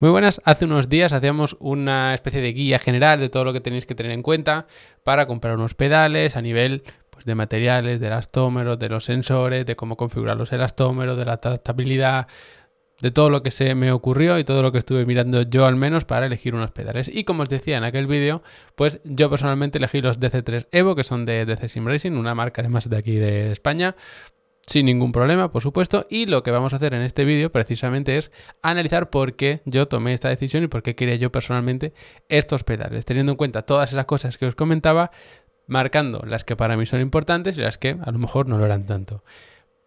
Muy buenas, hace unos días hacíamos una especie de guía general de todo lo que tenéis que tener en cuenta para comprar unos pedales a nivel pues, de materiales, de elastómeros, de los sensores, de cómo configurar los elastómeros, de la adaptabilidad, de todo lo que se me ocurrió y todo lo que estuve mirando yo al menos para elegir unos pedales. Y como os decía en aquel vídeo, pues yo personalmente elegí los DC3 Evo, que son de DC Sim Racing, una marca además de aquí de España, sin ningún problema, por supuesto, y lo que vamos a hacer en este vídeo precisamente es analizar por qué yo tomé esta decisión y por qué quería yo personalmente estos pedales, teniendo en cuenta todas esas cosas que os comentaba, marcando las que para mí son importantes y las que a lo mejor no lo eran tanto.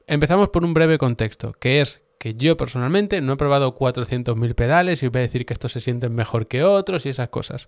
Empezamos por un breve contexto, que es que yo personalmente no he probado 400.000 pedales y voy a decir que estos se sienten mejor que otros y esas cosas.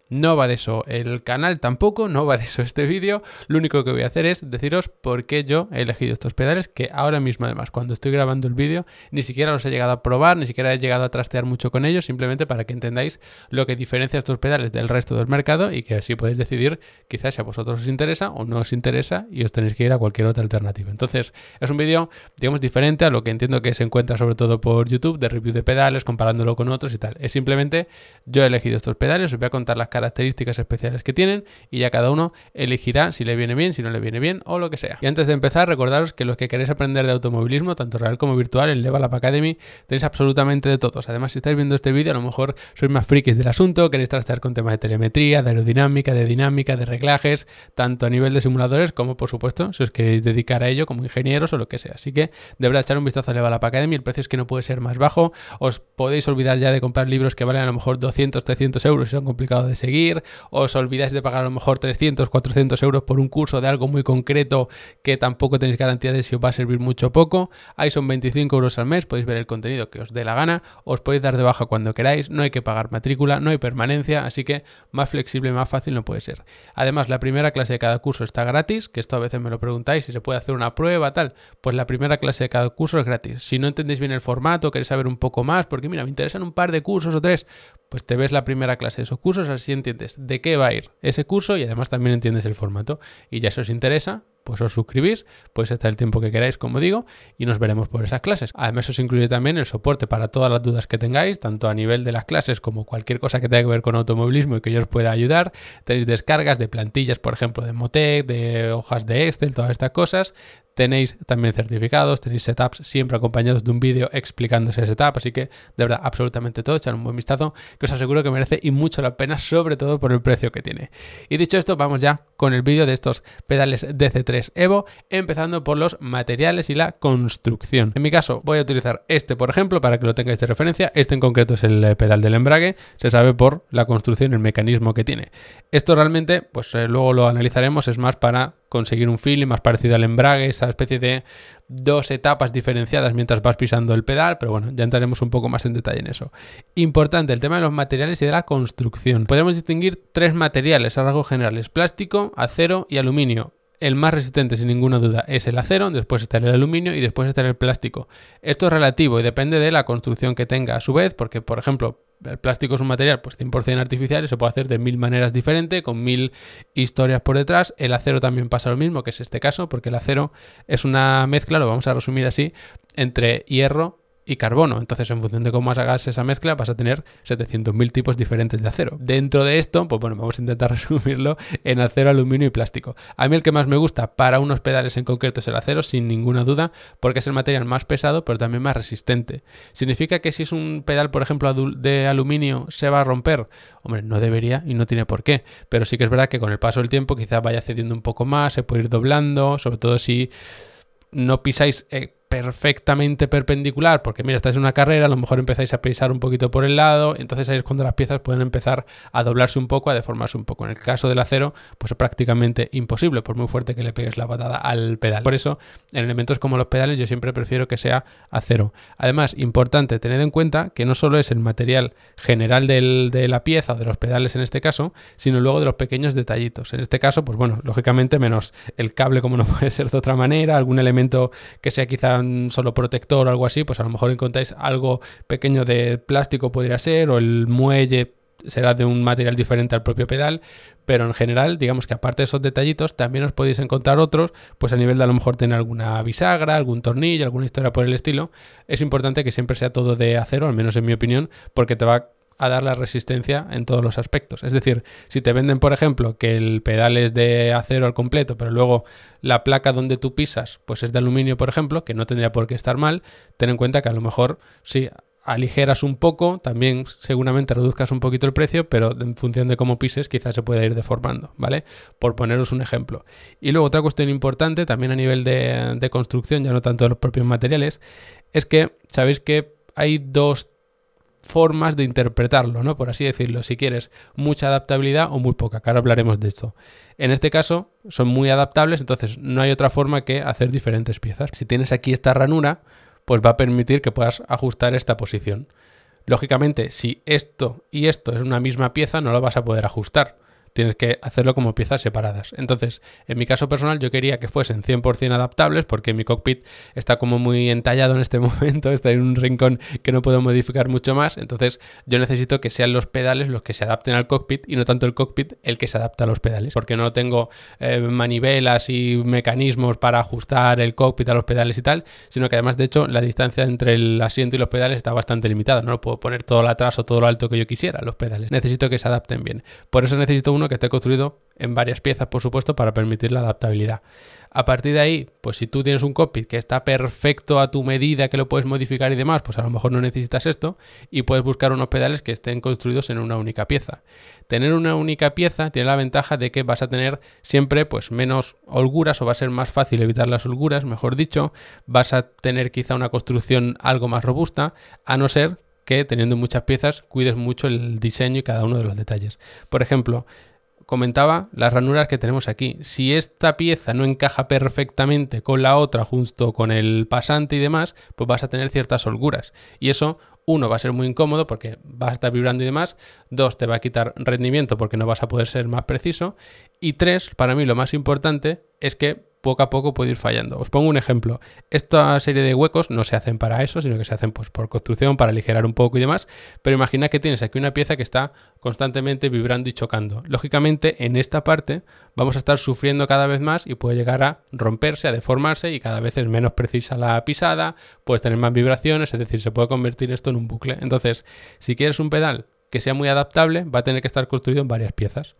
No va de eso el canal tampoco, no va de eso este vídeo. Lo único que voy a hacer es deciros por qué yo he elegido estos pedales, que ahora mismo además cuando estoy grabando el vídeo ni siquiera los he llegado a probar, ni siquiera he llegado a trastear mucho con ellos, simplemente para que entendáis lo que diferencia estos pedales del resto del mercado y que así podéis decidir quizás si a vosotros os interesa o no os interesa y os tenéis que ir a cualquier otra alternativa. Entonces es un vídeo digamos diferente a lo que entiendo que se encuentra sobre todo por YouTube, de review de pedales, comparándolo con otros y tal. Es simplemente yo he elegido estos pedales, os voy a contar las características especiales que tienen y ya cada uno elegirá si le viene bien, si no le viene bien o lo que sea. Y antes de empezar, recordaros que los que queréis aprender de automovilismo, tanto real como virtual, en Level Up Academy tenéis absolutamente de todos. Además, si estáis viendo este vídeo, a lo mejor sois más frikis del asunto, queréis trastear con temas de telemetría, de aerodinámica, de dinámica, de reglajes, tanto a nivel de simuladores como, por supuesto, si os queréis dedicar a ello como ingenieros o lo que sea. Así que de verdad echar un vistazo a Level Up Academy, el precio es que no puede ser más bajo. Os podéis olvidar ya de comprar libros que valen a lo mejor 200, 300 euros y son complicados de seguir. Os olvidáis de pagar a lo mejor 300, 400 euros por un curso de algo muy concreto que tampoco tenéis garantía de si os va a servir mucho o poco. Ahí son 25 euros al mes, podéis ver el contenido que os dé la gana, os podéis dar de baja cuando queráis, no hay que pagar matrícula, no hay permanencia, así que más flexible, más fácil no puede ser. Además, la primera clase de cada curso está gratis, que esto a veces me lo preguntáis, si se puede hacer una prueba, tal. Pues la primera clase de cada curso es gratis. Si no entendéis bien el formato, queréis saber un poco más, porque mira, me interesan un par de cursos o tres, pues te ves la primera clase de esos cursos, así entiendes de qué va a ir ese curso y además también entiendes el formato. Y ya si os interesa, pues os suscribís, podéis estar el tiempo que queráis, como digo, y nos veremos por esas clases. Además os incluye también el soporte para todas las dudas que tengáis, tanto a nivel de las clases como cualquier cosa que tenga que ver con automovilismo y que yo os pueda ayudar. Tenéis descargas de plantillas, por ejemplo, de Motec, de hojas de Excel, todas estas cosas. Tenéis también certificados, tenéis setups siempre acompañados de un vídeo explicando ese setup, así que de verdad absolutamente todo, echad un buen vistazo que os aseguro que merece y mucho la pena, sobre todo por el precio que tiene. Y dicho esto, vamos ya con el vídeo de estos pedales DC3 Evo, empezando por los materiales y la construcción. En mi caso voy a utilizar este, por ejemplo, para que lo tengáis de referencia. Este en concreto es el pedal del embrague, se sabe por la construcción, el mecanismo que tiene. Esto realmente, pues luego lo analizaremos, es más para conseguir un feeling más parecido al embrague, esa especie de dos etapas diferenciadas mientras vas pisando el pedal, pero bueno, ya entraremos un poco más en detalle en eso. Importante, el tema de los materiales y de la construcción. Podemos distinguir tres materiales a rasgos generales: plástico, acero y aluminio. El más resistente, sin ninguna duda, es el acero, después está el aluminio y después está el plástico. Esto es relativo y depende de la construcción que tenga a su vez, porque, por ejemplo, el plástico es un material pues 100% artificial y se puede hacer de 1000 maneras diferentes, con 1000 historias por detrás. El acero también pasa lo mismo, que es este caso, porque el acero es una mezcla, lo vamos a resumir así, entre hierro y carbono. Entonces, en función de cómo hagas esa mezcla, vas a tener 700.000 tipos diferentes de acero. Dentro de esto, pues bueno, vamos a intentar resumirlo en acero, aluminio y plástico. A mí el que más me gusta para unos pedales en concreto es el acero, sin ninguna duda, porque es el material más pesado, pero también más resistente. ¿Significa que si es un pedal, por ejemplo, de aluminio, se va a romper? Hombre, no debería y no tiene por qué, pero sí que es verdad que con el paso del tiempo quizás vaya cediendo un poco más, se puede ir doblando, sobre todo si no pisáis perfectamente perpendicular, porque mira, estáis en una carrera, a lo mejor empezáis a pisar un poquito por el lado, entonces ahí es cuando las piezas pueden empezar a doblarse un poco, a deformarse un poco. En el caso del acero, pues es prácticamente imposible, por muy fuerte que le pegues la patada al pedal. Por eso, en elementos como los pedales, yo siempre prefiero que sea acero. Además, importante, tened en cuenta que no solo es el material general de la pieza, de los pedales en este caso, sino luego de los pequeños detallitos. En este caso, pues bueno, lógicamente menos el cable, como no puede ser de otra manera, algún elemento que sea quizá solo protector o algo así, pues a lo mejor encontráis algo pequeño de plástico, podría ser, o el muelle será de un material diferente al propio pedal, pero en general, digamos que aparte de esos detallitos, también os podéis encontrar otros, pues a nivel de a lo mejor tener alguna bisagra, algún tornillo, alguna historia por el estilo. Es importante que siempre sea todo de acero, al menos en mi opinión, porque te va a dar la resistencia en todos los aspectos. Es decir, si te venden, por ejemplo, que el pedal es de acero al completo, pero luego la placa donde tú pisas, pues es de aluminio, por ejemplo, que no tendría por qué estar mal, ten en cuenta que a lo mejor sí, aligeras un poco, también seguramente reduzcas un poquito el precio, pero en función de cómo pises quizás se pueda ir deformando, ¿vale? Por poneros un ejemplo. Y luego otra cuestión importante, también a nivel de construcción, ya no tanto de los propios materiales, es que sabéis que hay dos formas de interpretarlo, ¿no? Por así decirlo, si quieres mucha adaptabilidad o muy poca, que ahora hablaremos de esto. En este caso son muy adaptables, entonces no hay otra forma que hacer diferentes piezas. Si tienes aquí esta ranura, pues va a permitir que puedas ajustar esta posición. Lógicamente, si esto y esto es una misma pieza, no lo vas a poder ajustar. Tienes que hacerlo como piezas separadas. Entonces, en mi caso personal, yo quería que fuesen 100% adaptables porque mi cockpit está como muy entallado en este momento, está en un rincón que no puedo modificar mucho más. Entonces, yo necesito que sean los pedales los que se adapten al cockpit y no tanto el cockpit el que se adapta a los pedales, porque no tengo manivelas y mecanismos para ajustar el cockpit a los pedales y tal, sino que además, de hecho, la distancia entre el asiento y los pedales está bastante limitada. No lo puedo poner todo lo atrás o todo lo alto que yo quisiera, los pedales. Necesito que se adapten bien. Por eso necesito uno que esté construido en varias piezas, por supuesto, para permitir la adaptabilidad. A partir de ahí, pues si tú tienes un cockpit que está perfecto a tu medida, que lo puedes modificar y demás, pues a lo mejor no necesitas esto y puedes buscar unos pedales que estén construidos en una única pieza. Tener una única pieza tiene la ventaja de que vas a tener siempre pues menos holguras, o va a ser más fácil evitar las holguras, mejor dicho. Vas a tener quizá una construcción algo más robusta, a no ser que teniendo muchas piezas cuides mucho el diseño y cada uno de los detalles. Por ejemplo, comentaba las ranuras que tenemos aquí. Si esta pieza no encaja perfectamente con la otra, justo con el pasante y demás, pues vas a tener ciertas holguras. Y eso, uno, va a ser muy incómodo porque vas a estar vibrando y demás. Dos, te va a quitar rendimiento porque no vas a poder ser más preciso. Y tres, para mí lo más importante es que poco a poco puede ir fallando. Os pongo un ejemplo. Esta serie de huecos no se hacen para eso, sino que se hacen pues por construcción, para aligerar un poco y demás. Pero imagina que tienes aquí una pieza que está constantemente vibrando y chocando. Lógicamente, en esta parte vamos a estar sufriendo cada vez más y puede llegar a romperse, a deformarse, y cada vez es menos precisa la pisada, puedes tener más vibraciones, es decir, se puede convertir esto en un bucle. Entonces, si quieres un pedal que sea muy adaptable, va a tener que estar construido en varias piezas.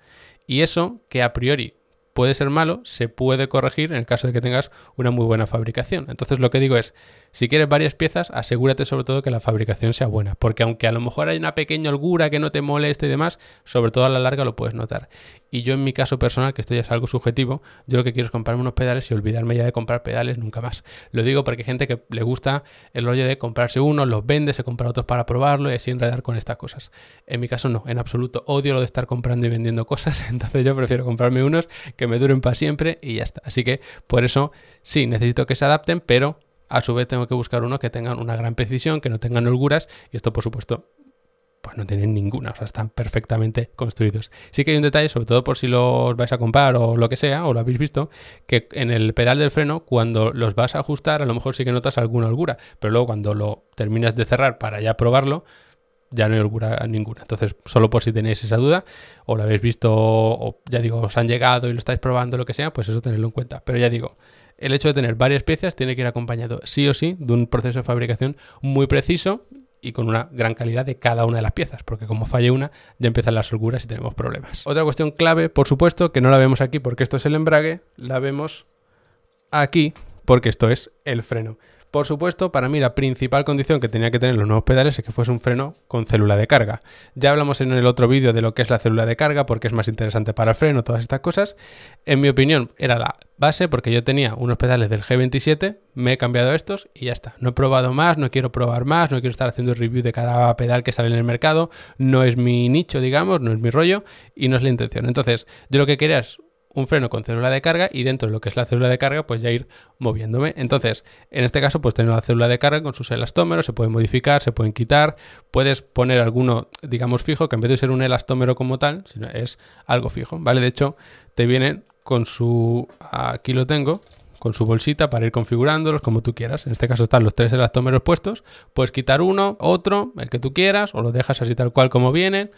Y eso, que a priori puede ser malo, se puede corregir en el caso de que tengas una muy buena fabricación. Entonces lo que digo es, si quieres varias piezas, asegúrate sobre todo que la fabricación sea buena, porque aunque a lo mejor hay una pequeña holgura que no te moleste y demás, sobre todo a la larga lo puedes notar. Y yo en mi caso personal, que esto ya es algo subjetivo, yo lo que quiero es comprarme unos pedales y olvidarme ya de comprar pedales nunca más. Lo digo porque hay gente que le gusta el rollo de comprarse unos, los vende, se compra otros para probarlo y así enredar con estas cosas. En mi caso no, en absoluto. Odio lo de estar comprando y vendiendo cosas, entonces yo prefiero comprarme unos que me duren para siempre y ya está. Así que por eso sí, necesito que se adapten, pero a su vez tengo que buscar uno que tengan una gran precisión, que no tengan holguras, y esto por supuesto pues no tienen ninguna, o sea, están perfectamente construidos. Sí que hay un detalle, sobre todo por si los vais a comprar o lo que sea, o lo habéis visto, que en el pedal del freno, cuando los vas a ajustar, a lo mejor sí que notas alguna holgura, pero luego cuando lo terminas de cerrar para ya probarlo, ya no hay holgura ninguna. Entonces, solo por si tenéis esa duda, o lo habéis visto, o ya digo, os han llegado y lo estáis probando, lo que sea, pues eso tenedlo en cuenta. Pero ya digo, el hecho de tener varias piezas tiene que ir acompañado sí o sí de un proceso de fabricación muy preciso y con una gran calidad de cada una de las piezas, porque como falle una, ya empiezan las holguras y tenemos problemas. Otra cuestión clave, por supuesto, que no la vemos aquí porque esto es el embrague, la vemos aquí porque esto es el freno. Por supuesto, para mí la principal condición que tenía que tener los nuevos pedales es que fuese un freno con célula de carga. Ya hablamos en el otro vídeo de lo que es la célula de carga, porque es más interesante para el freno, todas estas cosas. En mi opinión, era la base, porque yo tenía unos pedales del G27, me he cambiado a estos y ya está. No he probado más, no quiero probar más, no quiero estar haciendo review de cada pedal que sale en el mercado. No es mi nicho, digamos, no es mi rollo y no es la intención. Entonces, yo lo que quería es un freno con célula de carga y dentro de lo que es la célula de carga pues ya ir moviéndome. Entonces, en este caso pues tengo la célula de carga con sus elastómeros, se pueden modificar, se pueden quitar, puedes poner alguno digamos fijo, que en vez de ser un elastómero como tal, sino es algo fijo, ¿vale? De hecho, te vienen con su, aquí lo tengo, con su bolsita para ir configurándolos como tú quieras. En este caso están los 3 elastómeros puestos, puedes quitar uno, otro, el que tú quieras, o lo dejas así tal cual como vienen.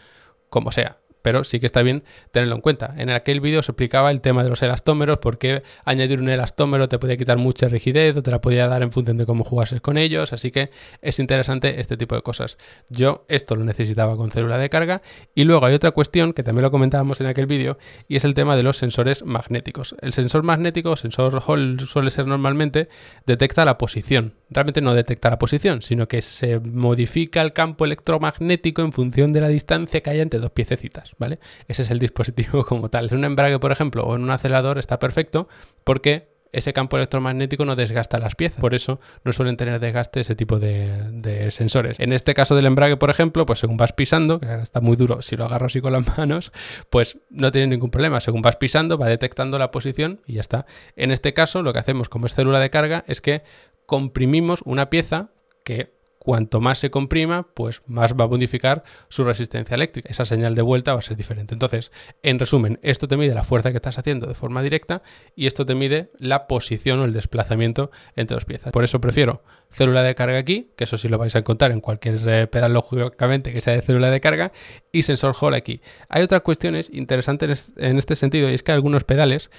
como sea. Pero sí que está bien tenerlo en cuenta. En aquel vídeo os explicaba el tema de los elastómeros, porque añadir un elastómero te podía quitar mucha rigidez o te la podía dar en función de cómo jugases con ellos, así que es interesante este tipo de cosas. Yo esto lo necesitaba con célula de carga, y luego hay otra cuestión que también lo comentábamos en aquel vídeo, y es el tema de los sensores magnéticos. El sensor magnético, sensor Hall suele ser normalmente, detecta la posición. Realmente no detecta la posición, sino que se modifica el campo electromagnético en función de la distancia que haya entre dos piececitas, ¿vale? Ese es el dispositivo como tal. En un embrague, por ejemplo, o en un acelerador está perfecto porque ese campo electromagnético no desgasta las piezas. Por eso no suelen tener desgaste ese tipo de sensores. En este caso del embrague, por ejemplo, pues según vas pisando, que ahora está muy duro, si lo agarro así con las manos, pues no tiene ningún problema. Según vas pisando, va detectando la posición y ya está. En este caso, lo que hacemos como es célula de carga es que comprimimos una pieza que cuanto más se comprima, pues más va a modificar su resistencia eléctrica. Esa señal de vuelta va a ser diferente. Entonces, en resumen, esto te mide la fuerza que estás haciendo de forma directa y esto te mide la posición o el desplazamiento entre dos piezas. Por eso prefiero célula de carga aquí, que eso sí lo vais a encontrar en cualquier pedal, lógicamente, que sea de célula de carga, y sensor Hall aquí. Hay otras cuestiones interesantes en este sentido, y es que algunos pedales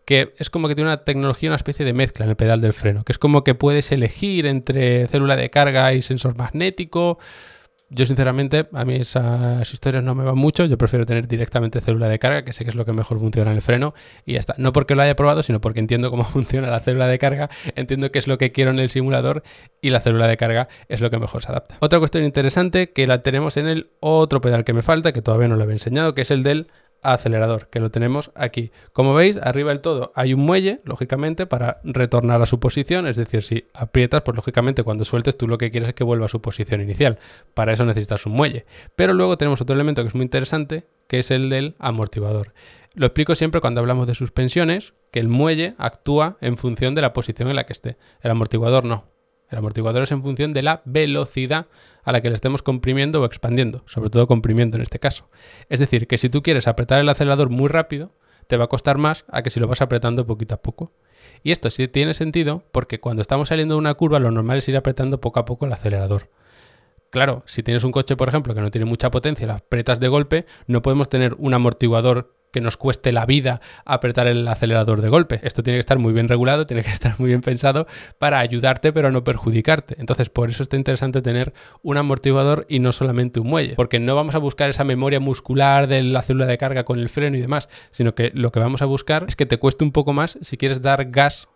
que es como que tiene una tecnología, una especie de mezcla en el pedal del freno, que es como que puedes elegir entre célula de carga y sensor magnético. Yo sinceramente, a mí esas historias no me van mucho, yo prefiero tener directamente célula de carga, que sé que es lo que mejor funciona en el freno, y ya está. No porque lo haya probado, sino porque entiendo cómo funciona la célula de carga, entiendo qué es lo que quiero en el simulador, y la célula de carga es lo que mejor se adapta. Otra cuestión interesante que la tenemos en el otro pedal que me falta, que todavía no lo he enseñado, que es el del acelerador, que lo tenemos aquí. Como veis, arriba del todo hay un muelle, lógicamente, para retornar a su posición, es decir, si aprietas, pues lógicamente cuando sueltes tú lo que quieres es que vuelva a su posición inicial. Para eso necesitas un muelle. Pero luego tenemos otro elemento que es muy interesante, que es el del amortiguador. Lo explico siempre cuando hablamos de suspensiones, que el muelle actúa en función de la posición en la que esté. El amortiguador no. El amortiguador es en función de la velocidad a la que le estemos comprimiendo o expandiendo, sobre todo comprimiendo en este caso. Es decir, que si tú quieres apretar el acelerador muy rápido, te va a costar más a que si lo vas apretando poquito a poco. Y esto sí tiene sentido porque cuando estamos saliendo de una curva lo normal es ir apretando poco a poco el acelerador. Claro, si tienes un coche, por ejemplo, que no tiene mucha potencia, lo apretas de golpe, no podemos tener un amortiguador que nos cueste la vida apretar el acelerador de golpe. Esto tiene que estar muy bien regulado, tiene que estar muy bien pensado para ayudarte pero no perjudicarte. Entonces por eso está interesante tener un amortiguador y no solamente un muelle, porque no vamos a buscar esa memoria muscular de la célula de carga con el freno y demás, sino que lo que vamos a buscar es que te cueste un poco más si quieres dar gas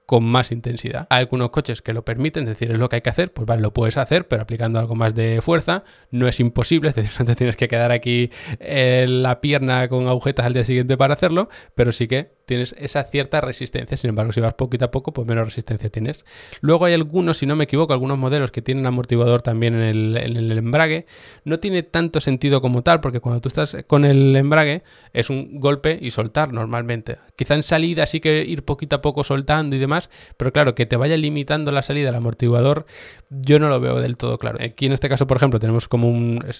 con más intensidad. Hay algunos coches que lo permiten, es decir, es lo que hay que hacer, pues vale, lo puedes hacer, pero aplicando algo más de fuerza, no es imposible, es decir, no te tienes que quedar aquí la pierna con agujetas al día siguiente para hacerlo, pero sí que tienes esa cierta resistencia. Sin embargo, si vas poquito a poco, pues menos resistencia tienes. Luego hay algunos, si no me equivoco, algunos modelos que tienen amortiguador también en el embrague. No tiene tanto sentido como tal, porque cuando tú estás con el embrague es un golpe y soltar normalmente. Quizá en salida sí que ir poquito a poco soltando y demás, pero claro, que te vaya limitando la salida del amortiguador, yo no lo veo del todo claro. Aquí en este caso, por ejemplo, tenemos como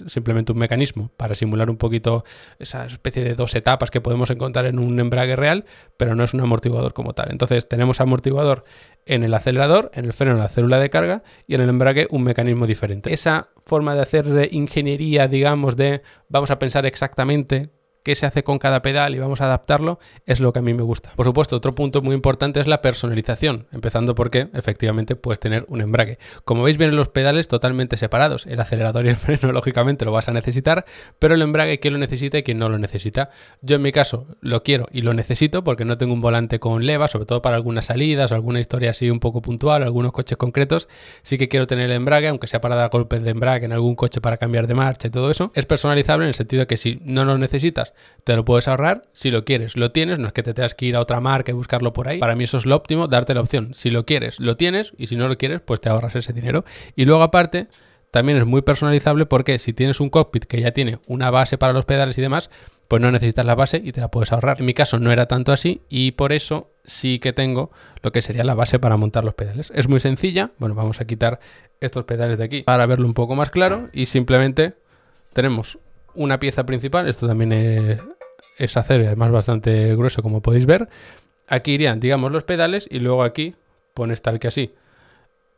simplemente un mecanismo para simular un poquito esa especie de dos etapas que podemos encontrar en un embrague real, pero no es un amortiguador como tal. Entonces tenemos amortiguador en el acelerador, en el freno, en la célula de carga, y en el embrague un mecanismo diferente. Esa forma de hacer ingeniería, digamos, de vamos a pensar exactamente qué se hace con cada pedal y vamos a adaptarlo, es lo que a mí me gusta. Por supuesto, otro punto muy importante es la personalización, empezando porque efectivamente puedes tener un embrague. Como veis, vienen los pedales totalmente separados. El acelerador y el freno, lógicamente, lo vas a necesitar, pero el embrague, ¿quién lo necesita y quién no lo necesita? Yo en mi caso lo quiero y lo necesito porque no tengo un volante con leva, sobre todo para algunas salidas o alguna historia así un poco puntual, algunos coches concretos. Sí que quiero tener el embrague, aunque sea para dar golpes de embrague en algún coche para cambiar de marcha y todo eso. Es personalizable en el sentido de que si no lo necesitas, te lo puedes ahorrar. Si lo quieres, lo tienes, no es que te tengas que ir a otra marca y buscarlo por ahí. Para mí eso es lo óptimo, darte la opción. Si lo quieres, lo tienes, y si no lo quieres, pues te ahorras ese dinero. Y luego aparte, también es muy personalizable porque si tienes un cockpit que ya tiene una base para los pedales y demás, pues no necesitas la base y te la puedes ahorrar. En mi caso no era tanto así y por eso sí que tengo lo que sería la base para montar los pedales. Es muy sencilla. Bueno, vamos a quitar estos pedales de aquí para verlo un poco más claro y simplemente tenemos una pieza principal. Esto también es acero y además bastante grueso, como podéis ver. Aquí irían, digamos, los pedales y luego aquí pones tal que así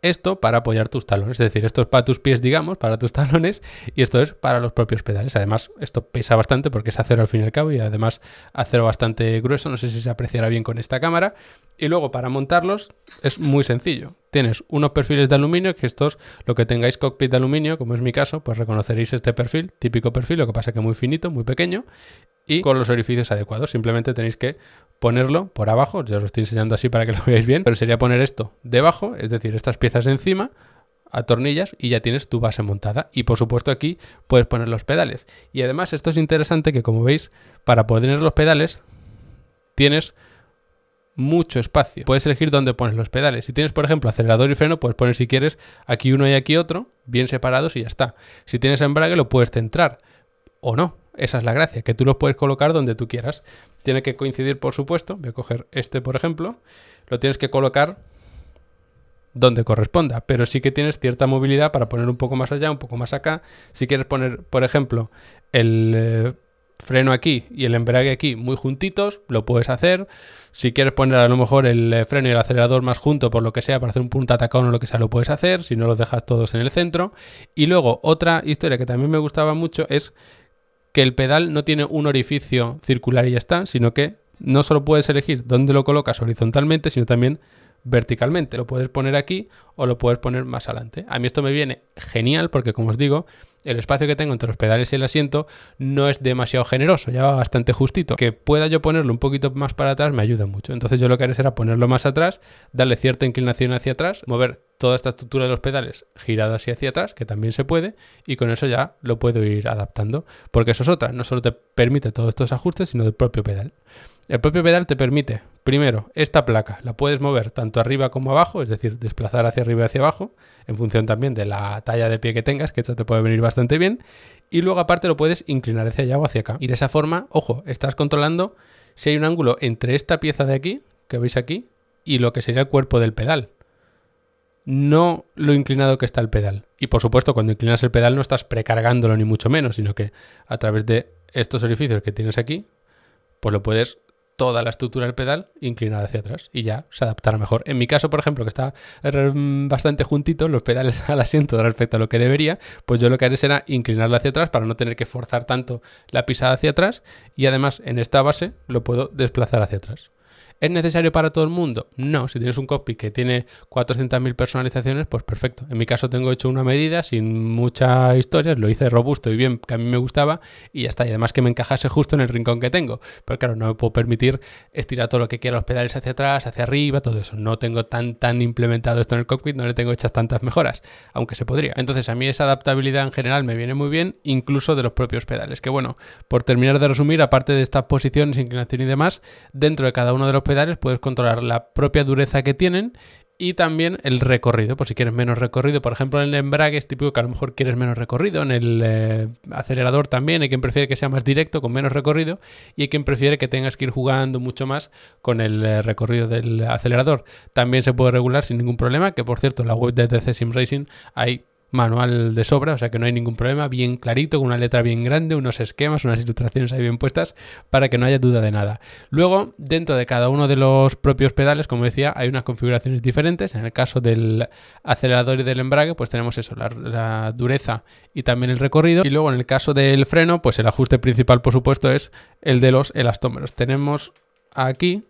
esto para apoyar tus talones. Es decir, esto es para tus pies, digamos, para tus talones, y esto es para los propios pedales. Además, esto pesa bastante porque es acero al fin y al cabo, y además acero bastante grueso. No sé si se apreciará bien con esta cámara. Y luego para montarlos es muy sencillo. Tienes unos perfiles de aluminio, que estos, lo que tengáis cockpit de aluminio, como es mi caso, pues reconoceréis este perfil, típico perfil, lo que pasa que muy finito, muy pequeño, y con los orificios adecuados. Simplemente tenéis que ponerlo por abajo. Yo os lo estoy enseñando así para que lo veáis bien, pero sería poner esto debajo, es decir, estas piezas encima, atornillas, y ya tienes tu base montada. Y por supuesto aquí puedes poner los pedales. Y además esto es interesante, que como veis, para poner los pedales tienes mucho espacio. Puedes elegir dónde pones los pedales. Si tienes, por ejemplo, acelerador y freno, puedes poner, si quieres, aquí uno y aquí otro, bien separados, y ya está. Si tienes embrague, lo puedes centrar o no. Esa es la gracia, que tú los puedes colocar donde tú quieras. Tiene que coincidir, por supuesto. Voy a coger este, por ejemplo. Lo tienes que colocar donde corresponda, pero sí que tienes cierta movilidad para poner un poco más allá, un poco más acá. Si quieres poner, por ejemplo, el freno aquí y el embrague aquí muy juntitos, lo puedes hacer. Si quieres poner a lo mejor el freno y el acelerador más juntos, por lo que sea, para hacer un punta atacón o lo que sea, lo puedes hacer, si no los dejas todos en el centro. Y luego otra historia que también me gustaba mucho es que el pedal no tiene un orificio circular y ya está, sino que no solo puedes elegir dónde lo colocas horizontalmente, sino también verticalmente. Lo puedes poner aquí o lo puedes poner más adelante. A mí esto me viene genial porque, como os digo, el espacio que tengo entre los pedales y el asiento no es demasiado generoso, ya va bastante justito. Que pueda yo ponerlo un poquito más para atrás me ayuda mucho. Entonces yo lo que haré será ponerlo más atrás, darle cierta inclinación hacia atrás, mover toda esta estructura de los pedales girado hacia atrás, que también se puede, y con eso ya lo puedo ir adaptando. Porque eso es otra, no solo te permite todos estos ajustes, sino el propio pedal. El propio pedal te permite, primero, esta placa la puedes mover tanto arriba como abajo, es decir, desplazar hacia arriba y hacia abajo, en función también de la talla de pie que tengas, que esto te puede venir bastante bien, y luego aparte lo puedes inclinar hacia allá o hacia acá. Y de esa forma, ojo, estás controlando si hay un ángulo entre esta pieza de aquí, que veis aquí, y lo que sería el cuerpo del pedal. No lo inclinado que está el pedal. Y por supuesto, cuando inclinas el pedal no estás precargándolo ni mucho menos, sino que a través de estos orificios que tienes aquí, pues lo puedes, toda la estructura del pedal inclinada hacia atrás, y ya se adaptará mejor. En mi caso, por ejemplo, que está bastante juntito los pedales al asiento respecto a lo que debería, pues yo lo que haré será inclinarlo hacia atrás para no tener que forzar tanto la pisada hacia atrás, y además en esta base lo puedo desplazar hacia atrás. ¿Es necesario para todo el mundo? No, si tienes un cockpit que tiene 400.000 personalizaciones, pues perfecto. En mi caso tengo hecho una medida sin muchas historias, lo hice robusto y bien, que a mí me gustaba, y ya está. Y además que me encajase justo en el rincón que tengo. Pero claro, no me puedo permitir estirar todo lo que quiera, los pedales hacia atrás, hacia arriba, todo eso. No tengo tan implementado esto en el cockpit, no le tengo hechas tantas mejoras, aunque se podría. Entonces a mí esa adaptabilidad en general me viene muy bien, incluso de los propios pedales. Que bueno, por terminar de resumir, aparte de estas posiciones, inclinación y demás, dentro de cada uno de los pedales puedes controlar la propia dureza que tienen y también el recorrido, por si quieres menos recorrido. Por ejemplo, en el embrague es típico que a lo mejor quieres menos recorrido. En el acelerador también hay quien prefiere que sea más directo, con menos recorrido, y hay quien prefiere que tengas que ir jugando mucho más con el recorrido del acelerador. También se puede regular sin ningún problema, que por cierto en la web de TC Sim Racing hay manual de sobra, o sea que no hay ningún problema, bien clarito, con una letra bien grande, unos esquemas, unas ilustraciones ahí bien puestas para que no haya duda de nada. Luego, dentro de cada uno de los propios pedales, como decía, hay unas configuraciones diferentes. En el caso del acelerador y del embrague, pues tenemos eso, la dureza y también el recorrido. Y luego en el caso del freno, pues el ajuste principal, por supuesto, es el de los elastómeros. Tenemos aquí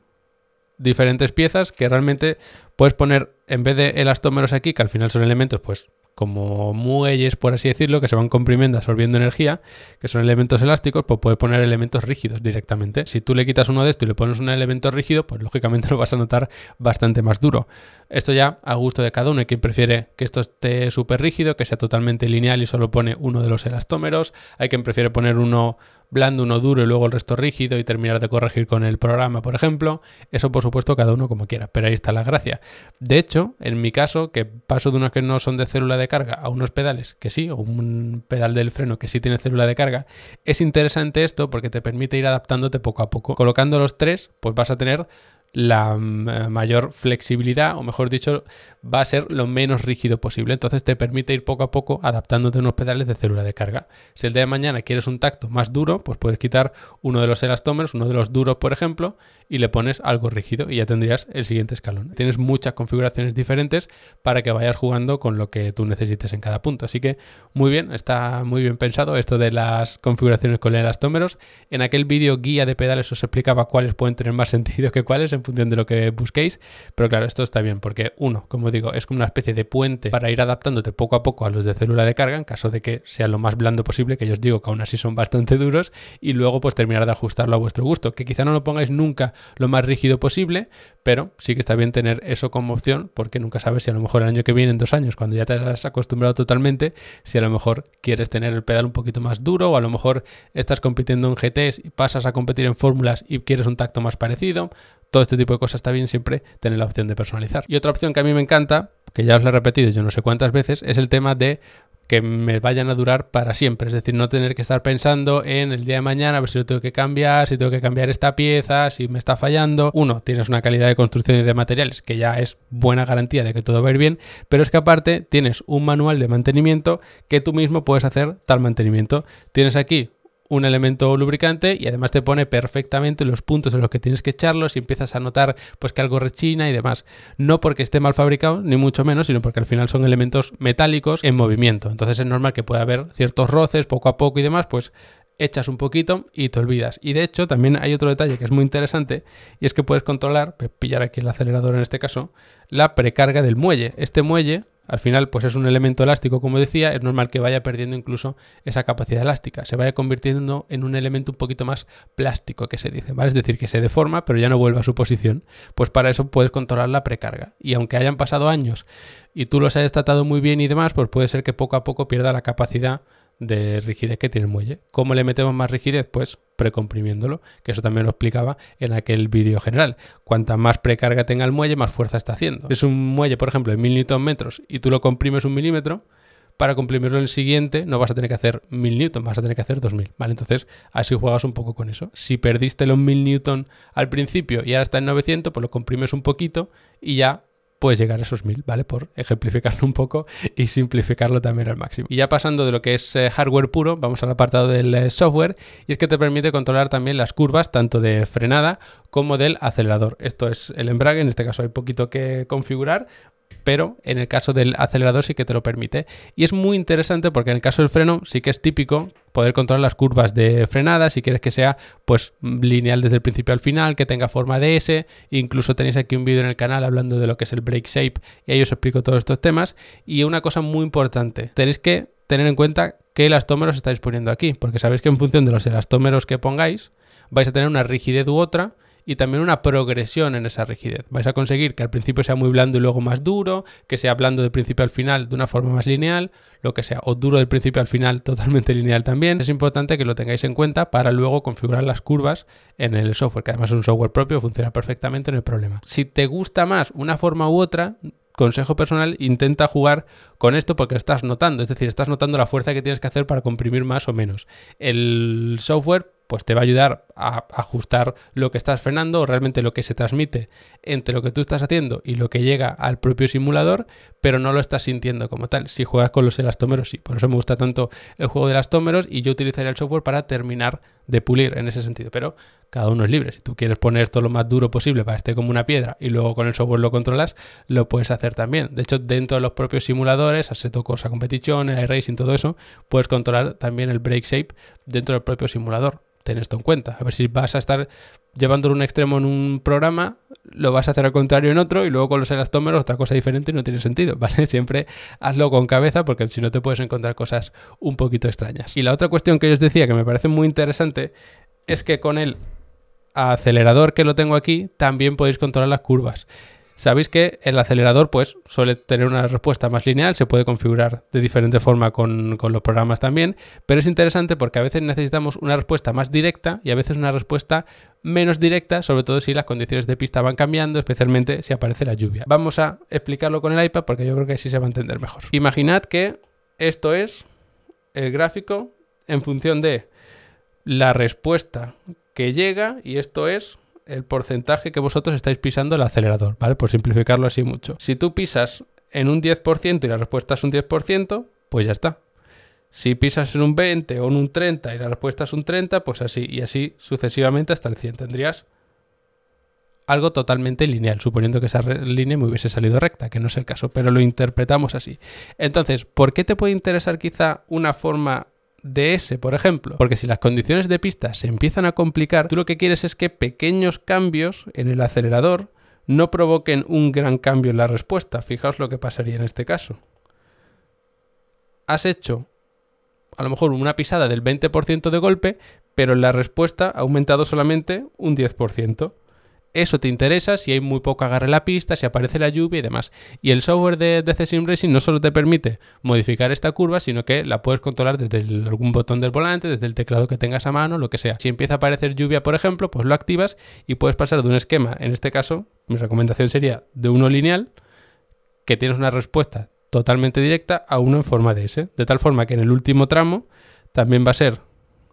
diferentes piezas que realmente puedes poner, en vez de elastómeros aquí, que al final son elementos, pues como muelles, por así decirlo, que se van comprimiendo, absorbiendo energía, que son elementos elásticos, pues puedes poner elementos rígidos directamente. Si tú le quitas uno de estos y le pones un elemento rígido, pues lógicamente lo vas a notar bastante más duro. Esto ya a gusto de cada uno. Hay quien prefiere que esto esté súper rígido, que sea totalmente lineal y solo pone uno de los elastómeros. Hay quien prefiere poner uno blando, uno duro y luego el resto rígido y terminar de corregir con el programa, por ejemplo. Eso, por supuesto, cada uno como quiera, pero ahí está la gracia. De hecho, en mi caso, que paso de unos que no son de célula de carga a unos pedales que sí, o un pedal del freno que sí tiene célula de carga, es interesante esto porque te permite ir adaptándote poco a poco. Colocando los tres, pues vas a tener la mayor flexibilidad, o mejor dicho, va a ser lo menos rígido posible. Entonces te permite ir poco a poco adaptándote a unos pedales de célula de carga. Si el día de mañana quieres un tacto más duro, pues puedes quitar uno de los elastómeros, uno de los duros, por ejemplo, y le pones algo rígido y ya tendrías el siguiente escalón. Tienes muchas configuraciones diferentes para que vayas jugando con lo que tú necesites en cada punto. Así que muy bien, está muy bien pensado esto de las configuraciones con el elastómeros. En aquel vídeo guía de pedales os explicaba cuáles pueden tener más sentido que cuáles en función de lo que busquéis. Pero claro, esto está bien porque uno, como digo, es como una especie de puente para ir adaptándote poco a poco a los de célula de carga en caso de que sea lo más blando posible, que yo os digo que aún así son bastante duros, y luego pues terminar de ajustarlo a vuestro gusto. Que quizá no lo pongáis nunca lo más rígido posible, pero sí que está bien tener eso como opción, porque nunca sabes si a lo mejor el año que viene, en 2 años, cuando ya te has acostumbrado totalmente, si a lo mejor quieres tener el pedal un poquito más duro, o a lo mejor estás compitiendo en GTs y pasas a competir en fórmulas y quieres un tacto más parecido. Todo este tipo de cosas está bien siempre tener la opción de personalizar. Y otra opción que a mí me encanta, que ya os la he repetido yo no sé cuántas veces, es el tema de que me vayan a durar para siempre, es decir, no tener que estar pensando en el día de mañana a ver si lo tengo que cambiar, si tengo que cambiar esta pieza, si me está fallando. Uno, tienes una calidad de construcción y de materiales que ya es buena garantía de que todo va a ir bien, pero es que aparte tienes un manual de mantenimiento que tú mismo puedes hacer tal mantenimiento. Tienes aquí un elemento lubricante y además te pone perfectamente los puntos en los que tienes que echarlos y empiezas a notar pues que algo rechina y demás. No porque esté mal fabricado, ni mucho menos, sino porque al final son elementos metálicos en movimiento. Entonces es normal que pueda haber ciertos roces poco a poco y demás, pues echas un poquito y te olvidas. Y de hecho también hay otro detalle que es muy interesante y es que puedes controlar, pillar aquí el acelerador en este caso, la precarga del muelle. Este muelle al final pues es un elemento elástico, como decía, es normal que vaya perdiendo incluso esa capacidad elástica, se vaya convirtiendo en un elemento un poquito más plástico, que se dice, ¿vale? Es decir, que se deforma pero ya no vuelve a su posición. Pues para eso puedes controlar la precarga. Y aunque hayan pasado años y tú los hayas tratado muy bien y demás, pues puede ser que poco a poco pierda la capacidad de rigidez que tiene el muelle. ¿Cómo le metemos más rigidez? Pues precomprimiéndolo, que eso también lo explicaba en aquel vídeo general. Cuanta más precarga tenga el muelle, más fuerza está haciendo. Es un muelle, por ejemplo, de 1000 Nm y tú lo comprimes 1 milímetro, para comprimirlo en el siguiente no vas a tener que hacer 1000 Newton, vas a tener que hacer 2000, ¿vale? Entonces así juegas un poco con eso. Si perdiste los 1000 Newton al principio y ahora está en 900, pues lo comprimes un poquito y ya puedes llegar a esos 1000, ¿vale? Por ejemplificarlo un poco y simplificarlo también al máximo. Y ya pasando de lo que es hardware puro, vamos al apartado del software, y es que te permite controlar también las curvas, tanto de frenada como del acelerador. Esto es el embrague, en este caso hay poquito que configurar, pero en el caso del acelerador sí que te lo permite. Y es muy interesante porque en el caso del freno sí que es típico poder controlar las curvas de frenada, si quieres que sea pues lineal desde el principio al final, que tenga forma de S. Incluso tenéis aquí un vídeo en el canal hablando de lo que es el brake shape y ahí os explico todos estos temas. Y una cosa muy importante, tenéis que tener en cuenta qué elastómeros estáis poniendo aquí, porque sabéis que en función de los elastómeros que pongáis vais a tener una rigidez u otra, y también una progresión en esa rigidez. Vais a conseguir que al principio sea muy blando y luego más duro, que sea blando del principio al final de una forma más lineal, lo que sea, o duro del principio al final totalmente lineal también. Es importante que lo tengáis en cuenta para luego configurar las curvas en el software, que además es un software propio, funciona perfectamente, no hay problema. Si te gusta más una forma u otra, consejo personal, intenta jugar con esto porque lo estás notando, es decir, estás notando la fuerza que tienes que hacer para comprimir más o menos. El software pues te va a ayudar a ajustar lo que estás frenando o realmente lo que se transmite entre lo que tú estás haciendo y lo que llega al propio simulador, pero no lo estás sintiendo como tal. Si juegas con los elastómeros, sí. Por eso me gusta tanto el juego de elastómeros y yo utilizaría el software para terminar de pulir en ese sentido, pero cada uno es libre. Si tú quieres poner esto lo más duro posible para que esté como una piedra y luego con el software lo controlas, lo puedes hacer también. De hecho, dentro de los propios simuladores, Assetto Corsa Competition, iRacing, todo eso, puedes controlar también el brake shape dentro del propio simulador. Ten esto en cuenta. A ver si vas a estar llevándolo un extremo en un programa, lo vas a hacer al contrario en otro y luego con los elastómeros otra cosa diferente y no tiene sentido, ¿vale? Siempre hazlo con cabeza porque si no te puedes encontrar cosas un poquito extrañas. Y la otra cuestión que yo os decía que me parece muy interesante es que con el acelerador que lo tengo aquí también podéis controlar las curvas. Sabéis que el acelerador pues suele tener una respuesta más lineal, se puede configurar de diferente forma con los programas también, pero es interesante porque a veces necesitamos una respuesta más directa y a veces una respuesta menos directa, sobre todo si las condiciones de pista van cambiando, especialmente si aparece la lluvia. Vamos a explicarlo con el iPad porque yo creo que así se va a entender mejor. Imaginad que esto es el gráfico en función de la respuesta que llega y esto es el porcentaje que vosotros estáis pisando el acelerador, ¿vale? Por simplificarlo así mucho. Si tú pisas en un 10% y la respuesta es un 10%, pues ya está. Si pisas en un 20 o en un 30 y la respuesta es un 30, pues así y así sucesivamente hasta el 100. Tendrías algo totalmente lineal, suponiendo que esa línea me hubiese salido recta, que no es el caso, pero lo interpretamos así. Entonces, ¿por qué te puede interesar quizá una forma de S, por ejemplo? Porque si las condiciones de pista se empiezan a complicar, tú lo que quieres es que pequeños cambios en el acelerador no provoquen un gran cambio en la respuesta. Fijaos lo que pasaría en este caso. Has hecho a lo mejor una pisada del 20% de golpe, pero en la respuesta ha aumentado solamente un 10%. Eso te interesa si hay muy poco agarre en la pista, si aparece la lluvia y demás. Y el software de DC Sim Racing no solo te permite modificar esta curva, sino que la puedes controlar desde algún botón del volante, desde el teclado que tengas a mano, lo que sea. Si empieza a aparecer lluvia, por ejemplo, pues lo activas y puedes pasar de un esquema, en este caso, mi recomendación sería de uno lineal, que tienes una respuesta totalmente directa, a uno en forma de S. De tal forma que en el último tramo también va a ser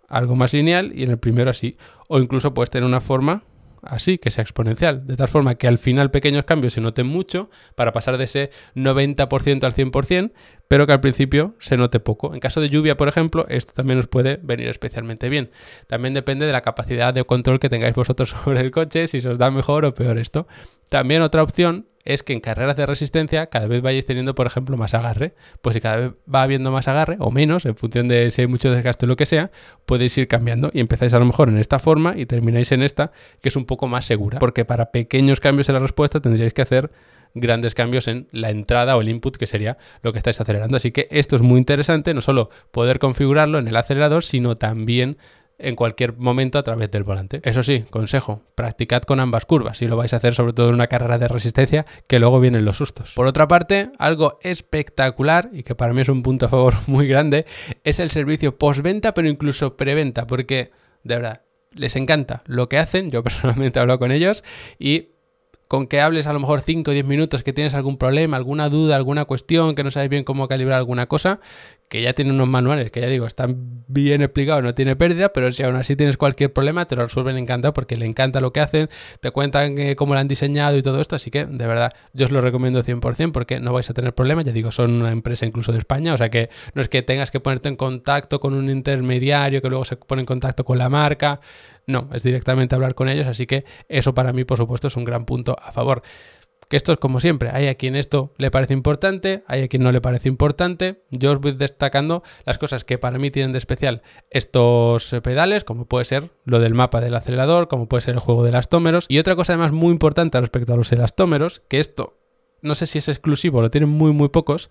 algo más lineal y en el primero así. O incluso puedes tener una forma así, que sea exponencial, de tal forma que al final pequeños cambios se noten mucho para pasar de ese 90% al 100%, pero que al principio se note poco. En caso de lluvia, por ejemplo, esto también os puede venir especialmente bien. También depende de la capacidad de control que tengáis vosotros sobre el coche, si se os da mejor o peor esto. También otra opción es que en carreras de resistencia cada vez vayáis teniendo, por ejemplo, más agarre. Pues si cada vez va habiendo más agarre, o menos, en función de si hay mucho desgaste o lo que sea, podéis ir cambiando y empezáis a lo mejor en esta forma y termináis en esta, que es un poco más segura. Porque para pequeños cambios en la respuesta tendríais que hacer grandes cambios en la entrada o el input, que sería lo que estáis acelerando. Así que esto es muy interesante, no solo poder configurarlo en el acelerador, sino también en cualquier momento a través del volante. Eso sí, consejo, practicad con ambas curvas si lo vais a hacer, sobre todo en una carrera de resistencia, que luego vienen los sustos. Por otra parte, algo espectacular y que para mí es un punto a favor muy grande, es el servicio postventa, pero incluso preventa, porque de verdad les encanta lo que hacen. Yo personalmente he hablado con ellos y con que hables a lo mejor 5 o 10 minutos que tienes algún problema, alguna duda, alguna cuestión, que no sabes bien cómo calibrar alguna cosa, que ya tienen unos manuales que ya digo, están bien explicados, no tiene pérdida, pero si aún así tienes cualquier problema, te lo resuelven encantado porque le encanta lo que hacen, te cuentan cómo lo han diseñado y todo esto, así que de verdad yo os lo recomiendo 100% porque no vais a tener problemas. Ya digo, son una empresa incluso de España, o sea que no es que tengas que ponerte en contacto con un intermediario que luego se pone en contacto con la marca, no, es directamente hablar con ellos, así que eso para mí, por supuesto, es un gran punto a favor. Que esto es como siempre, hay a quien esto le parece importante, hay a quien no le parece importante. Yo os voy destacando las cosas que para mí tienen de especial estos pedales, como puede ser lo del mapa del acelerador, como puede ser el juego de elastómeros. Y otra cosa además muy importante respecto a los elastómeros, que esto no sé si es exclusivo, lo tienen muy pocos,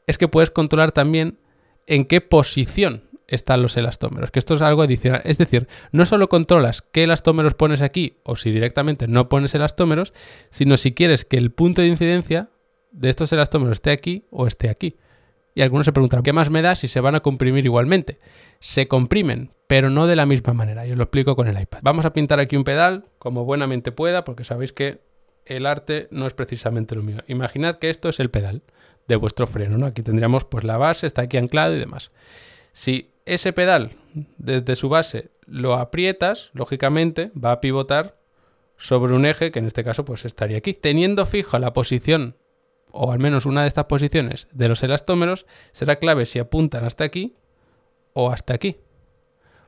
es que puedes controlar también en qué posición están los elastómeros, que esto es algo adicional. Es decir, no solo controlas qué elastómeros pones aquí o si directamente no pones elastómeros, sino si quieres que el punto de incidencia de estos elastómeros esté aquí o esté aquí. Y algunos se preguntan, ¿qué más me da si se van a comprimir igualmente? Se comprimen, pero no de la misma manera. Yo os lo explico con el iPad. Vamos a pintar aquí un pedal como buenamente pueda, porque sabéis que el arte no es precisamente lo mío. Imaginad que esto es el pedal de vuestro freno, ¿no? Aquí tendríamos pues la base, está aquí anclado y demás. Si ese pedal desde su base lo aprietas, lógicamente va a pivotar sobre un eje que en este caso pues estaría aquí. Teniendo fija la posición, o al menos una de estas posiciones de los elastómeros, será clave si apuntan hasta aquí o hasta aquí.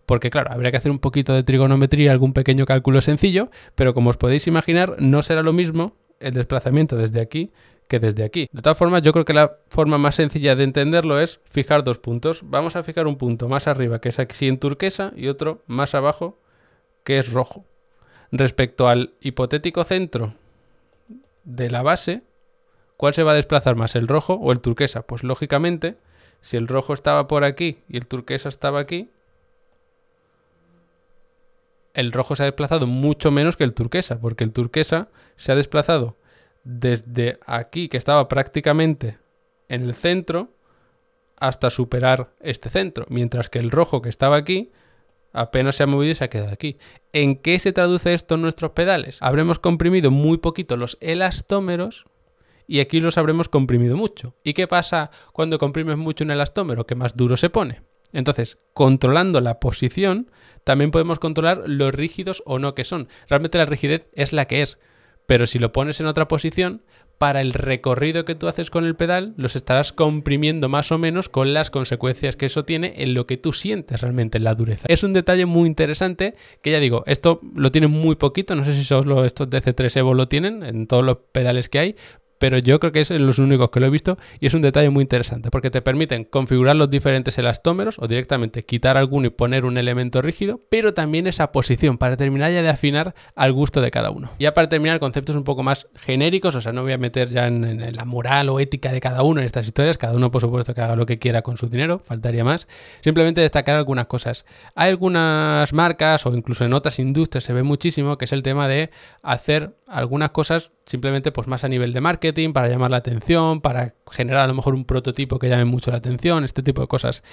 Porque claro, habría que hacer un poquito de trigonometría, algún pequeño cálculo sencillo, pero como os podéis imaginar, no será lo mismo el desplazamiento desde aquí que desde aquí. De todas formas, yo creo que la forma más sencilla de entenderlo es fijar dos puntos. Vamos a fijar un punto más arriba, que es aquí en turquesa, y otro más abajo, que es rojo. Respecto al hipotético centro de la base, ¿cuál se va a desplazar más, el rojo o el turquesa? Pues lógicamente, si el rojo estaba por aquí y el turquesa estaba aquí, el rojo se ha desplazado mucho menos que el turquesa, porque el turquesa se ha desplazado desde aquí, que estaba prácticamente en el centro, hasta superar este centro, mientras que el rojo, que estaba aquí, apenas se ha movido y se ha quedado aquí. ¿En qué se traduce esto en nuestros pedales? Habremos comprimido muy poquito los elastómeros y aquí los habremos comprimido mucho. ¿Y qué pasa cuando comprimes mucho un elastómero? Que más duro se pone. Entonces, controlando la posición, también podemos controlar lo rígidos o no que son. Realmente la rigidez es la que es, pero si lo pones en otra posición, para el recorrido que tú haces con el pedal, los estarás comprimiendo más o menos con las consecuencias que eso tiene en lo que tú sientes realmente en la dureza. Es un detalle muy interesante que ya digo, esto lo tienen muy poquito, no sé si solo estos DC3 Evo lo tienen en todos los pedales que hay, pero yo creo que es los únicos que lo he visto y es un detalle muy interesante porque te permiten configurar los diferentes elastómeros o directamente quitar alguno y poner un elemento rígido, pero también esa posición para terminar ya de afinar al gusto de cada uno. Ya para terminar, conceptos un poco más genéricos, o sea, no voy a meter ya en la moral o ética de cada uno en estas historias, cada uno por supuesto que haga lo que quiera con su dinero, faltaría más. Simplemente destacar algunas cosas. Hay algunas marcas o incluso en otras industrias se ve muchísimo que es el tema de hacer algunas cosas simplemente pues más a nivel de marketing, para llamar la atención, para generar a lo mejor un prototipo que llame mucho la atención, este tipo de cosas.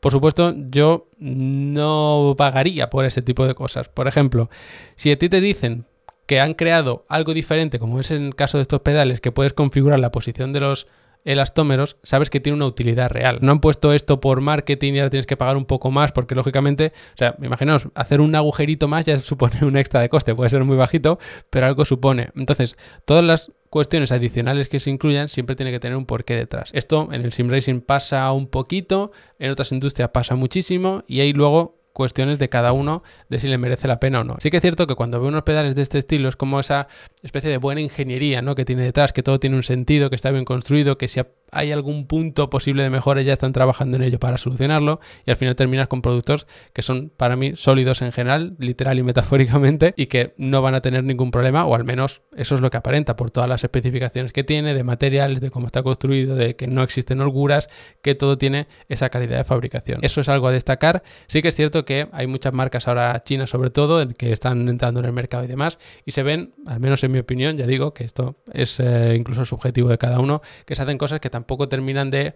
Por supuesto, yo no pagaría por ese tipo de cosas. Por ejemplo, si a ti te dicen que han creado algo diferente, como es en el caso de estos pedales, que puedes configurar la posición de los elastómeros, sabes que tiene una utilidad real. No han puesto esto por marketing y ahora tienes que pagar un poco más porque lógicamente, o sea, imaginaos, hacer un agujerito más ya supone un extra de coste, puede ser muy bajito, pero algo supone. Entonces, todas las cuestiones adicionales que se incluyan siempre tiene que tener un porqué detrás. Esto en el sim racing pasa un poquito, en otras industrias pasa muchísimo y ahí luego cuestiones de cada uno de si le merece la pena o no. Sí que es cierto que cuando veo unos pedales de este estilo es como esa especie de buena ingeniería, ¿no?, que tiene detrás, que todo tiene un sentido, que está bien construido, que si hay algún punto posible de mejora ya están trabajando en ello para solucionarlo y al final terminas con productos que son para mí sólidos en general, literal y metafóricamente, y que no van a tener ningún problema, o al menos eso es lo que aparenta por todas las especificaciones que tiene, de materiales, de cómo está construido, de que no existen holguras, que todo tiene esa calidad de fabricación. Eso es algo a destacar. Sí que es cierto que hay muchas marcas ahora chinas sobre todo que están entrando en el mercado y demás y se ven, al menos en mi opinión, ya digo que esto es incluso subjetivo de cada uno, que se hacen cosas que tampoco terminan de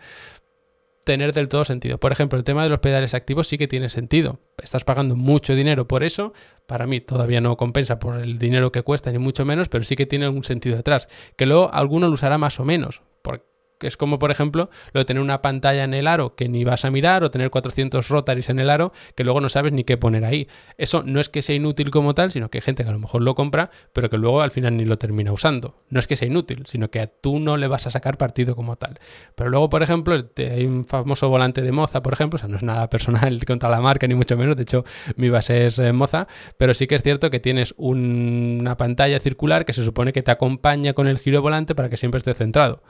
tener del todo sentido. Por ejemplo, el tema de los pedales activos sí que tiene sentido. Estás pagando mucho dinero por eso. Para mí todavía no compensa por el dinero que cuesta, ni mucho menos, pero sí que tiene un sentido detrás. Que luego alguno lo usará más o menos, porque es como, por ejemplo, lo de tener una pantalla en el aro que ni vas a mirar o tener 400 rotaries en el aro que luego no sabes ni qué poner ahí. Eso no es que sea inútil como tal, sino que hay gente que a lo mejor lo compra, pero que luego al final ni lo termina usando. No es que sea inútil, sino que tú no le vas a sacar partido como tal. Pero luego, por ejemplo, hay un famoso volante de Moza, por ejemplo, o sea, no es nada personal contra la marca, ni mucho menos, de hecho, mi base es Moza, pero sí que es cierto que tienes una pantalla circular que se supone que te acompaña con el giro de volante para que siempre esté centrado.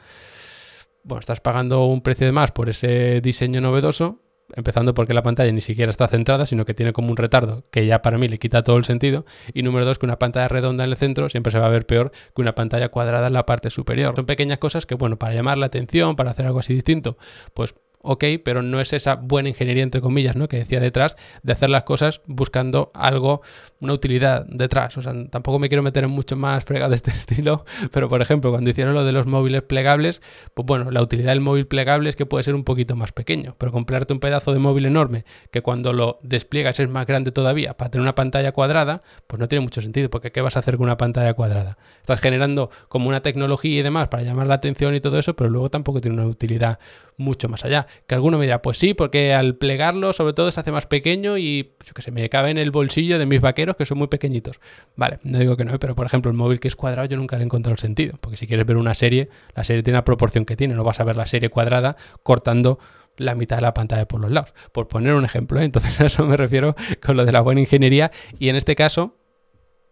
Bueno, estás pagando un precio de más por ese diseño novedoso, empezando porque la pantalla ni siquiera está centrada, sino que tiene como un retardo que ya para mí le quita todo el sentido. Y número dos, que una pantalla redonda en el centro siempre se va a ver peor que una pantalla cuadrada en la parte superior. Son pequeñas cosas que, bueno, para llamar la atención, para hacer algo así distinto, pues ok, pero no es esa buena ingeniería, entre comillas, ¿no?, que decía detrás, de hacer las cosas buscando algo, una utilidad detrás. O sea, tampoco me quiero meter en mucho más fregado de este estilo, pero por ejemplo, cuando hicieron lo de los móviles plegables, pues bueno, la utilidad del móvil plegable es que puede ser un poquito más pequeño, pero comprarte un pedazo de móvil enorme, que cuando lo despliegas es más grande todavía, para tener una pantalla cuadrada, pues no tiene mucho sentido, porque ¿qué vas a hacer con una pantalla cuadrada? Estás generando como una tecnología y demás para llamar la atención y todo eso, pero luego tampoco tiene una utilidad mucho más allá. Que alguno me dirá, pues sí, porque al plegarlo sobre todo se hace más pequeño y yo que sé, me cabe en el bolsillo de mis vaqueros que son muy pequeñitos. Vale, no digo que no, pero por ejemplo el móvil que es cuadrado yo nunca le he encontrado el sentido, porque si quieres ver una serie, la serie tiene la proporción que tiene, no vas a ver la serie cuadrada cortando la mitad de la pantalla por los lados, por poner un ejemplo, ¿eh? Entonces a eso me refiero con lo de la buena ingeniería y en este caso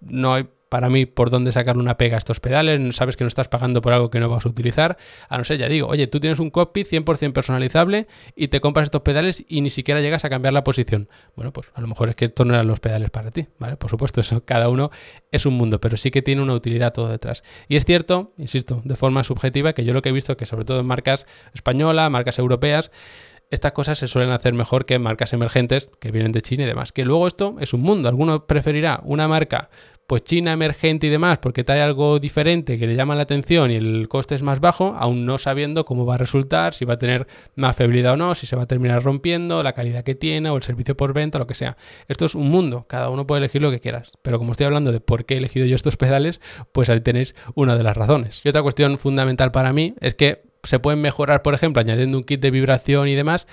no hay para mí por dónde sacar una pega a estos pedales, sabes que no estás pagando por algo que no vas a utilizar, a no ser, ya digo, oye, tú tienes un cockpit 100% personalizable y te compras estos pedales y ni siquiera llegas a cambiar la posición. Bueno, pues a lo mejor es que estos no eran los pedales para ti, ¿vale? Por supuesto, eso cada uno es un mundo, pero sí que tiene una utilidad todo detrás. Y es cierto, insisto, de forma subjetiva, que yo lo que he visto que sobre todo en marcas españolas, marcas europeas, estas cosas se suelen hacer mejor que en marcas emergentes que vienen de China y demás. Que luego esto es un mundo. Alguno preferirá una marca pues china, emergente y demás, porque trae algo diferente que le llama la atención y el coste es más bajo, aún no sabiendo cómo va a resultar, si va a tener más fiabilidad o no, si se va a terminar rompiendo, la calidad que tiene o el servicio por venta, lo que sea. Esto es un mundo, cada uno puede elegir lo que quieras, pero como estoy hablando de por qué he elegido yo estos pedales, pues ahí tenéis una de las razones. Y otra cuestión fundamental para mí es que se pueden mejorar, por ejemplo, añadiendo un kit de vibración y demás,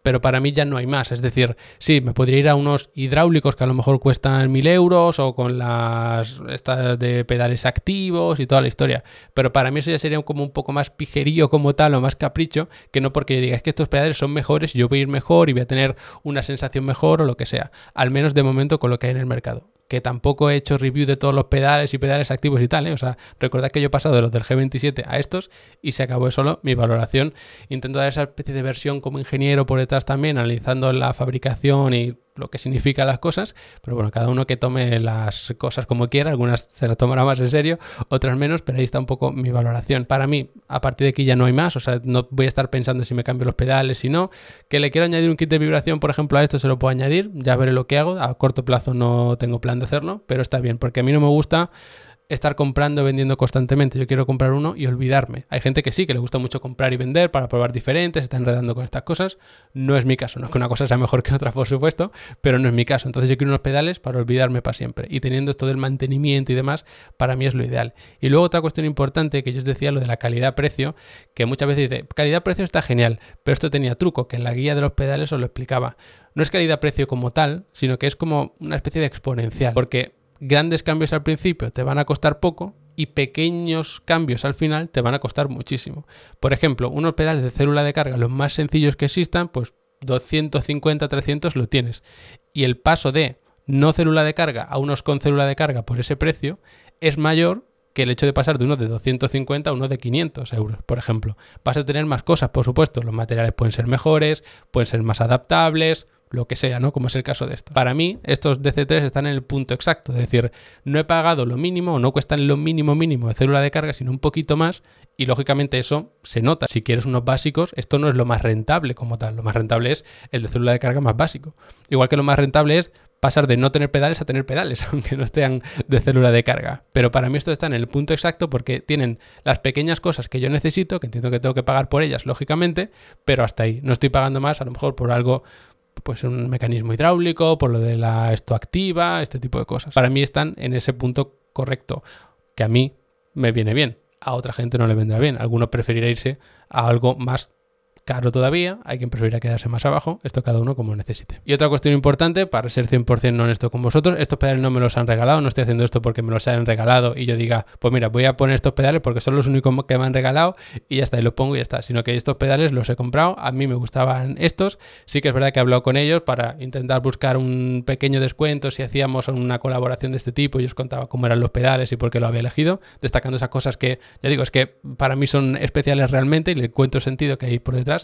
pero para mí ya no hay más. Es decir, sí, me podría ir a unos hidráulicos que a lo mejor cuestan 1000 euros o con las estas de pedales activos y toda la historia, pero para mí eso ya sería como un poco más pijerío como tal o más capricho, que no porque yo diga es que estos pedales son mejores y yo voy a ir mejor y voy a tener una sensación mejor o lo que sea, al menos de momento con lo que hay en el mercado. Que tampoco he hecho review de todos los pedales y pedales activos y tal, ¿eh? O sea, recordad que yo he pasado de los del G27 a estos y se acabó solo mi valoración. Intento dar esa especie de versión como ingeniero por detrás también, analizando la fabricación y lo que significan las cosas, pero bueno, cada uno que tome las cosas como quiera, algunas se las tomará más en serio, otras menos, pero ahí está un poco mi valoración. Para mí, a partir de aquí ya no hay más, o sea, no voy a estar pensando si me cambio los pedales, si no, que le quiero añadir un kit de vibración, por ejemplo, a esto se lo puedo añadir, ya veré lo que hago, a corto plazo no tengo plan de hacerlo, pero está bien, porque a mí no me gusta estar comprando y vendiendo constantemente. Yo quiero comprar uno y olvidarme. Hay gente que sí, que le gusta mucho comprar y vender para probar diferentes, se está enredando con estas cosas. No es mi caso. No es que una cosa sea mejor que otra, por supuesto, pero no es mi caso. Entonces yo quiero unos pedales para olvidarme para siempre. Y teniendo esto del mantenimiento y demás, para mí es lo ideal. Y luego otra cuestión importante que yo os decía, lo de la calidad-precio, que muchas veces dice, calidad-precio está genial, pero esto tenía truco, que en la guía de los pedales os lo explicaba. No es calidad-precio como tal, sino que es como una especie de exponencial, porque grandes cambios al principio te van a costar poco y pequeños cambios al final te van a costar muchísimo. Por ejemplo, unos pedales de célula de carga, los más sencillos que existan, pues 250, 300 lo tienes. Y el paso de no célula de carga a unos con célula de carga por ese precio es mayor que el hecho de pasar de uno de 250 a uno de 500 euros, por ejemplo. Vas a tener más cosas, por supuesto. Los materiales pueden ser mejores, pueden ser más adaptables, lo que sea, ¿no? Como es el caso de esto. Para mí, estos DC3 están en el punto exacto, es decir, no he pagado lo mínimo o no cuestan lo mínimo de célula de carga, sino un poquito más, y lógicamente eso se nota. Si quieres unos básicos, esto no es lo más rentable como tal, lo más rentable es el de célula de carga más básico. Igual que lo más rentable es pasar de no tener pedales a tener pedales, aunque no estén de célula de carga. Pero para mí esto está en el punto exacto porque tienen las pequeñas cosas que yo necesito, que entiendo que tengo que pagar por ellas, lógicamente, pero hasta ahí. No estoy pagando más, a lo mejor por algo, pues un mecanismo hidráulico, por lo de la esto activa, este tipo de cosas. Para mí están en ese punto correcto, que a mí me viene bien. A otra gente no le vendrá bien. Alguno preferirá irse a algo más caro todavía, hay quien prefiera quedarse más abajo, esto cada uno como necesite. Y otra cuestión importante, para ser 100% honesto con vosotros, estos pedales no me los han regalado, no estoy haciendo esto porque me los hayan regalado y yo diga, pues mira, voy a poner estos pedales porque son los únicos que me han regalado y ya está, y los pongo y ya está, sino que estos pedales los he comprado, a mí me gustaban estos, sí que es verdad que he hablado con ellos para intentar buscar un pequeño descuento si hacíamos una colaboración de este tipo y os contaba cómo eran los pedales y por qué lo había elegido, destacando esas cosas que, ya digo, es que para mí son especiales realmente y le encuentro sentido que hay por detrás,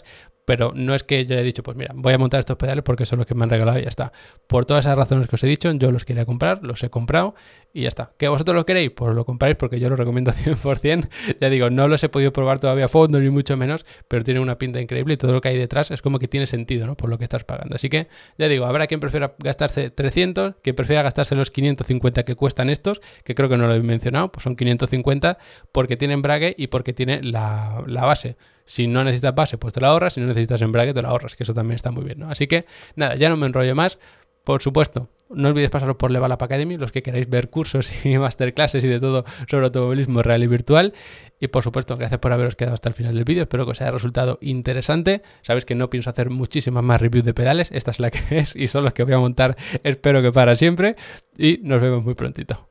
pero no es que yo haya dicho, pues mira, voy a montar estos pedales porque son los que me han regalado y ya está. Por todas esas razones que os he dicho, yo los quería comprar, los he comprado y ya está. ¿Que vosotros los queréis? Pues lo compráis porque yo lo recomiendo 100%. Ya digo, no los he podido probar todavía a fondo ni mucho menos, pero tienen una pinta increíble y todo lo que hay detrás es como que tiene sentido, ¿no? Por lo que estás pagando. Así que, ya digo, habrá quien prefiera gastarse 300, quien prefiera gastarse los 550 que cuestan estos, que creo que no lo he mencionado, pues son 550 porque tienen embrague y porque tiene la base. Si no necesitas base, pues te la ahorras. Si no necesitas embrague, te la ahorras, que eso también está muy bien, ¿no? Así que, nada, ya no me enrollo más. Por supuesto, no olvidéis pasaros por Level Up Academy, los que queráis ver cursos y masterclasses y de todo sobre automovilismo real y virtual. Y por supuesto, gracias por haberos quedado hasta el final del vídeo. Espero que os haya resultado interesante. Sabéis que no pienso hacer muchísimas más reviews de pedales. Esta es la que es y son los que voy a montar, espero que para siempre. Y nos vemos muy prontito.